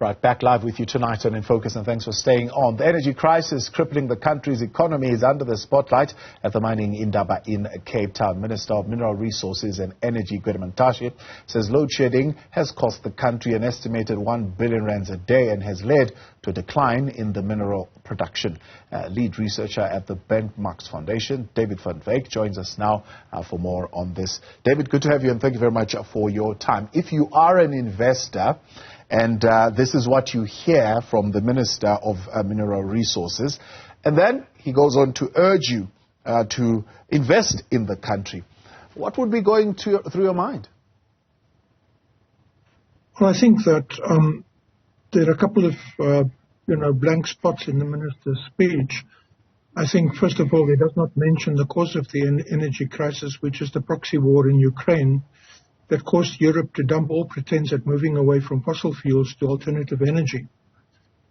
Right, back live with you tonight on In Focus, and thanks for staying on. The energy crisis crippling the country's economy is under the spotlight at the mining Indaba in Cape Town. Minister of Mineral Resources and Energy, Gwede Mantashe, says load shedding has cost the country an estimated 1 billion rands a day and has led to a decline in the mineral production. Lead researcher at the Benchmarks Foundation, David van Wyk, joins us now for more on this. David, good to have you, and thank you very much for your time. If you are an investor, and this is what you hear from the Minister of Mineral Resources, and then he goes on to urge you to invest in the country, what would be going through your mind? Well, I think that there are a couple of blank spots in the minister's speech. I think, first of all, he does not mention the cause of the energy crisis, which is the proxy war in Ukraine that caused Europe to dump all pretense at moving away from fossil fuels to alternative energy,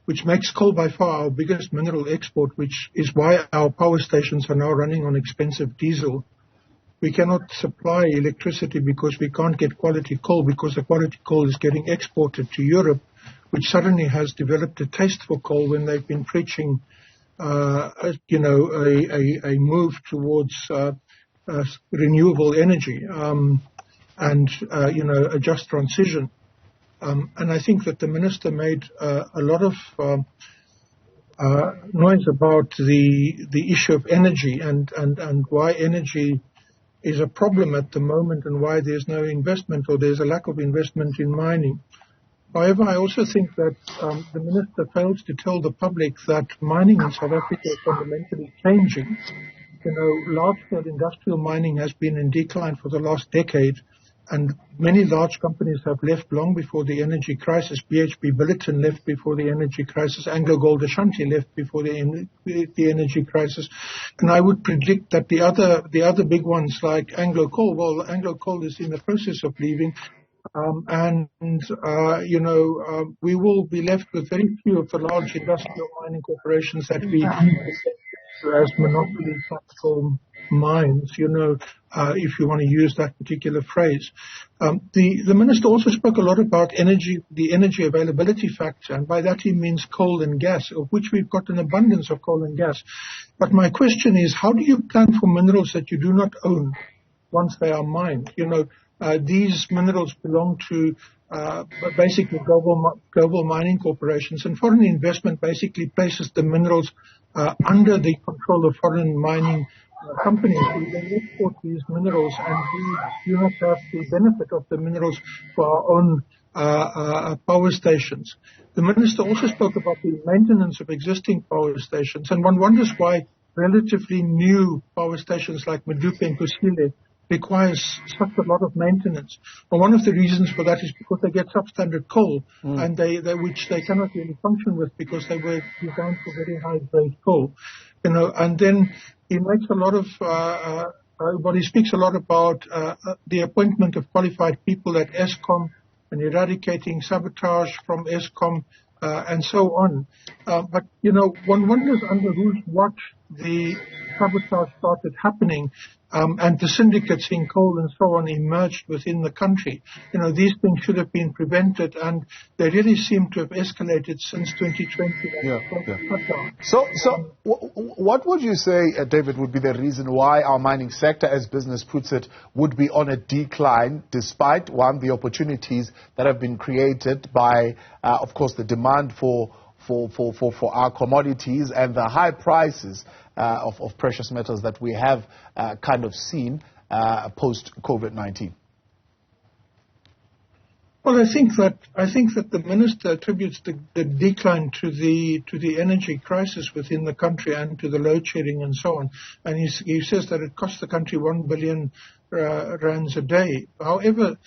which makes coal by far our biggest mineral export, which is why our power stations are now running on expensive diesel. We cannot supply electricity because we can't get quality coal, because the quality coal is getting exported to Europe, which suddenly has developed a taste for coal when they've been preaching, a move towards renewable energy and a just transition. And I think that the minister made a lot of noise about the issue of energy and why energy is a problem at the moment and why there's no investment or there's a lack of investment in mining. However, I also think that the minister fails to tell the public that mining in South Africa is fundamentally changing. Large-scale industrial mining has been in decline for the last decade, and many large companies have left long before the energy crisis. BHP Billiton left before the energy crisis. AngloGold Ashanti left before the energy crisis. And I would predict that the other big ones like Anglo Coal is in the process of leaving. We will be left with very few of the large industrial mining corporations that we as monopoly platform mines, if you want to use that particular phrase. The minister also spoke a lot about the energy availability factor, and by that he means coal and gas, of which we've got an abundance of coal and gas. But my question is, how do you plan for minerals that you do not own once they are mined? These minerals belong to basically global mining corporations, and foreign investment basically places the minerals under the control of foreign mining companies who then export these minerals, and we do not have the benefit of the minerals for our own power stations. The minister also spoke about the maintenance of existing power stations, and one wonders why relatively new power stations like Medupe and Kusile requires such a lot of maintenance. And one of the reasons for that is because they get substandard coal, and which they cannot really function with because they were designed for very high-grade coal. And then he makes a lot of, he speaks a lot about the appointment of qualified people at Eskom and eradicating sabotage from Eskom and so on. But one wonders under whose watch the sabotage started happening. And the syndicates in coal and so on emerged within the country. These things should have been prevented, and they really seem to have escalated since 2020. So what would you say, David, would be the reason why our mining sector, as business puts it, would be on a decline, despite, one, the opportunities that have been created by, of course, the demand for our commodities and the high prices of precious metals that we have kind of seen post-COVID-19? Well, I think that the minister attributes the decline to the energy crisis within the country and to the load shedding and so on. And he says that it costs the country 1 billion rands a day. However,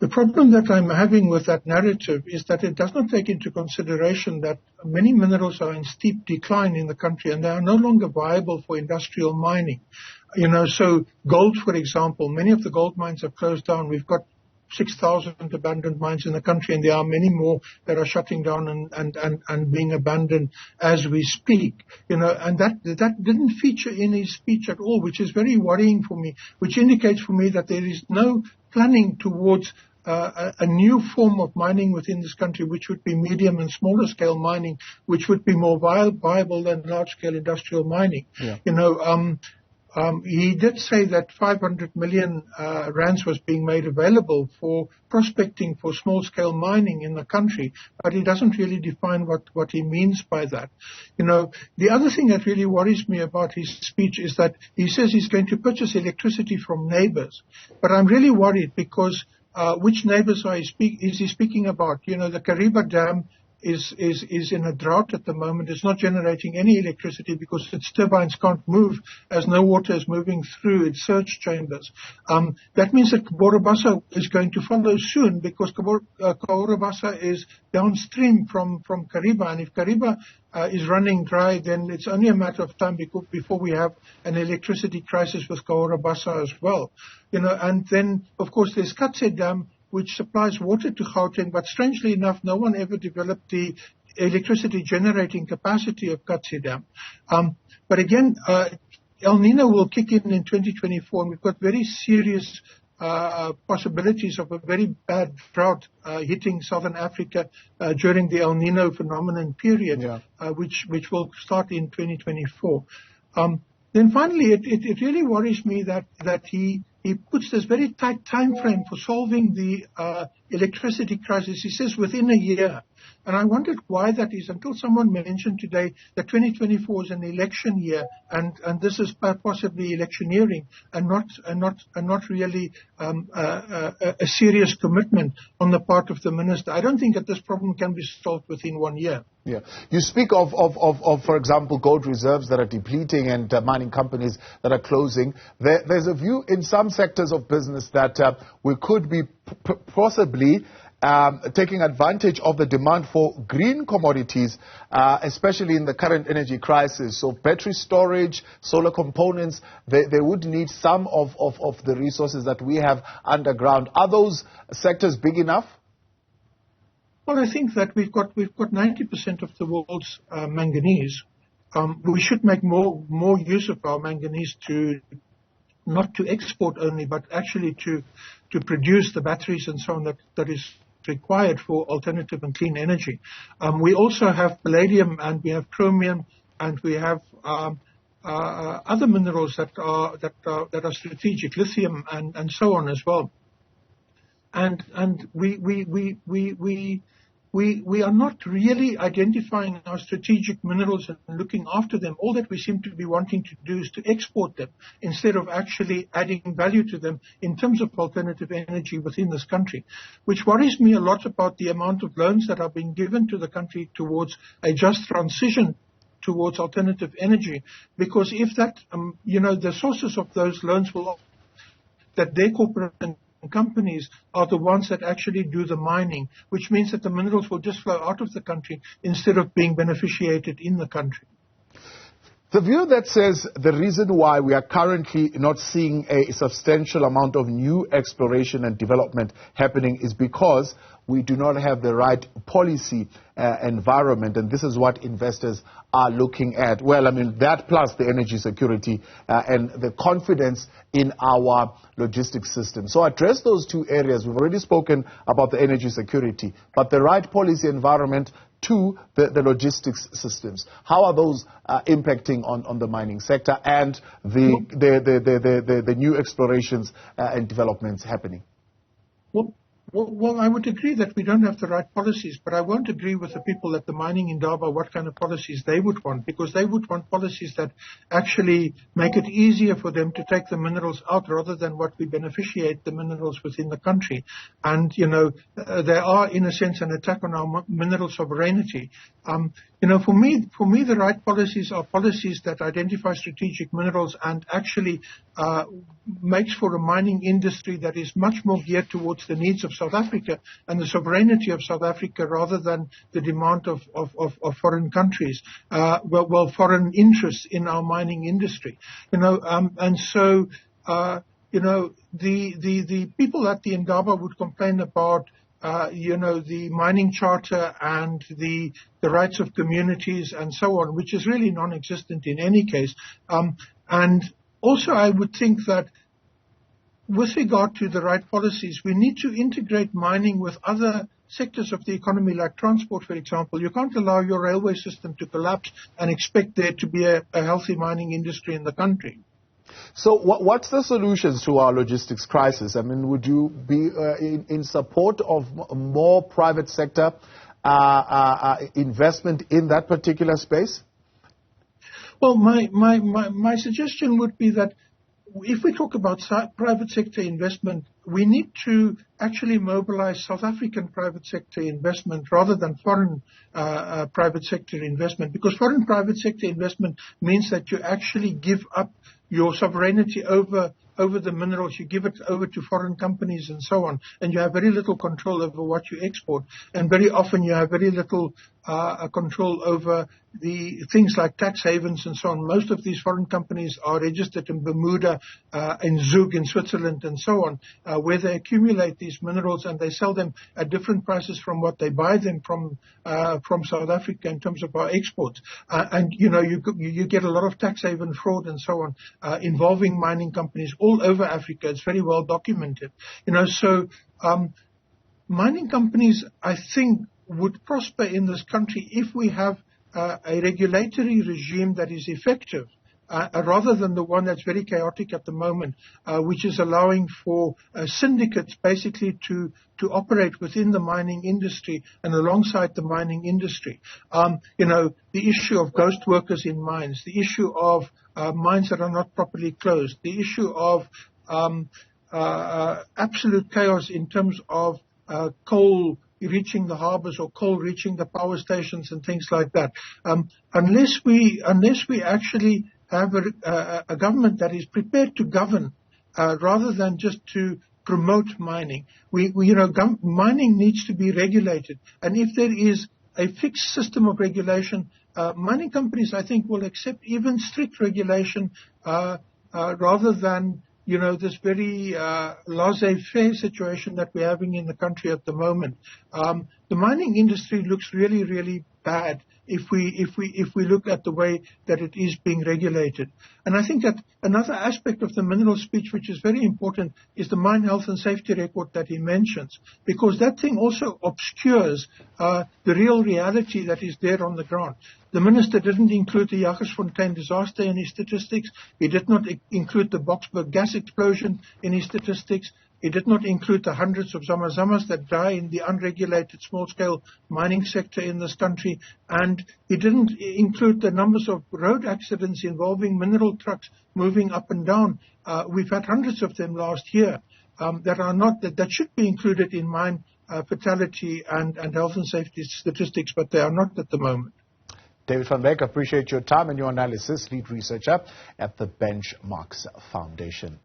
the problem that I'm having with that narrative is that it does not take into consideration that many minerals are in steep decline in the country and they are no longer viable for industrial mining. So gold, for example, many of the gold mines have closed down. We've got 6,000 abandoned mines in the country, and there are many more that are shutting down and being abandoned as we speak. And that didn't feature in his speech at all, which is very worrying for me, which indicates for me that there is no planning towards a new form of mining within this country, which would be medium and smaller scale mining, which would be more viable than large scale industrial mining. Yeah. He did say that 500 million rands was being made available for prospecting for small-scale mining in the country, but he doesn't really define what he means by that. The other thing that really worries me about his speech is that he says he's going to purchase electricity from neighbors, but I'm really worried because which neighbors is he speaking about? The Kariba Dam is in a drought at the moment. It's not generating any electricity because its turbines can't move as no water is moving through its surge chambers. That means that Cahora Bassa is going to follow soon because Cahora Bassa is downstream from Kariba, and if Kariba is running dry, then it's only a matter of time before we have an electricity crisis with Cahora Bassa as well. And then, of course, there's Katse Dam, which supplies water to Gauteng, but strangely enough, no one ever developed the electricity generating capacity of Katse Dam. But again, El Nino will kick in 2024, and we've got very serious possibilities of a very bad drought hitting Southern Africa during the El Nino phenomenon period, which will start in 2024. Then finally, it really worries me that he puts this very tight time frame for solving the electricity crisis. He says within a year. And I wondered why that is until someone mentioned today that 2024 is an election year and this is possibly electioneering and not really a serious commitment on the part of the minister. I don't think that this problem can be solved within 1 year. Yeah. You speak of, for example, gold reserves that are depleting and mining companies that are closing. There's a view in some sectors of business that we could be possibly taking advantage of the demand for green commodities, especially in the current energy crisis. So battery storage, solar components, they would need some of the resources that we have underground. Are those sectors big enough? Well, I think that we've got 90% of the world's manganese. We should make more use of our manganese not to export only, but actually to produce the batteries and so on that is required for alternative and clean energy. We also have palladium and we have chromium and we have other minerals that are strategic, lithium and so on as well. And we are not really identifying our strategic minerals and looking after them. All that we seem to be wanting to do is to export them instead of actually adding value to them in terms of alternative energy within this country, which worries me a lot about the amount of loans that are being given to the country towards a just transition towards alternative energy. Because if that, the sources of those loans that their corporate companies are the ones that actually do the mining, which means that the minerals will just flow out of the country instead of being beneficiated in the country. The view that says the reason why we are currently not seeing a substantial amount of new exploration and development happening is because we do not have the right policy environment, and this is what investors are looking at. Well, I mean, that plus the energy security and the confidence in our logistics system. So address those two areas. We've already spoken about the energy security, but the right policy environment to the logistics systems. How are those impacting on the mining sector and the new explorations and developments happening? Well, I would agree that we don't have the right policies, but I won't agree with the people at the mining Indaba what kind of policies they would want, because they would want policies that actually make it easier for them to take the minerals out rather than what we beneficiate the minerals within the country. And, they are, in a sense, an attack on our mineral sovereignty. For me, the right policies are policies that identify strategic minerals and actually makes for a mining industry that is much more geared towards the needs of South Africa and the sovereignty of South Africa rather than the demand of foreign countries, foreign interests in our mining industry. And so, the people at the Indaba would complain about the mining charter and the rights of communities and so on, which is really non-existent in any case. And also I would think that with regard to the right policies, we need to integrate mining with other sectors of the economy, like transport, for example. You can't allow your railway system to collapse and expect there to be a healthy mining industry in the country. So what's the solutions to our logistics crisis? I mean, would you be in support of more private sector investment in that particular space? Well, my suggestion would be that if we talk about private sector investment, we need to actually mobilize South African private sector investment rather than foreign private sector investment, because foreign private sector investment means that you actually give up your sovereignty over the minerals. You give it over to foreign companies and so on, and you have very little control over what you export, and very often you have very little control over the things like tax havens and so on. Most of these foreign companies are registered in Bermuda, in Zug in Switzerland and so on, where they accumulate these minerals and they sell them at different prices from what they buy them from South Africa in terms of our exports. And you get a lot of tax haven fraud and so on involving mining companies all over Africa. It's very well documented. So mining companies, I think, would prosper in this country if we have a regulatory regime that is effective, rather than the one that's very chaotic at the moment, which is allowing for syndicates basically to operate within the mining industry and alongside the mining industry. The issue of ghost workers in mines, the issue of mines that are not properly closed, the issue of absolute chaos in terms of coal reaching the harbors or coal reaching the power stations and things like that. Unless we actually have a government that is prepared to govern rather than just to promote mining, mining needs to be regulated. And if there is a fixed system of regulation, mining companies, I think, will accept even strict regulation rather than this very laissez-faire situation that we're having in the country at the moment. The mining industry looks really, really bad if we look at the way that it is being regulated. And I think that another aspect of the mineral speech, which is very important, is the mine health and safety record that he mentions, because that thing also obscures the real reality that is there on the ground. The minister didn't include the Jagersfontein disaster in his statistics. He did not include the Boksburg gas explosion in his statistics. He did not include the hundreds of zamazamas that die in the unregulated small-scale mining sector in this country. And he didn't include the numbers of road accidents involving mineral trucks moving up and down. We've had hundreds of them last year that should be included in mine fatality and health and safety statistics, but they are not at the moment. David van Beek, appreciate your time and your analysis, lead researcher at the Benchmarks Foundation.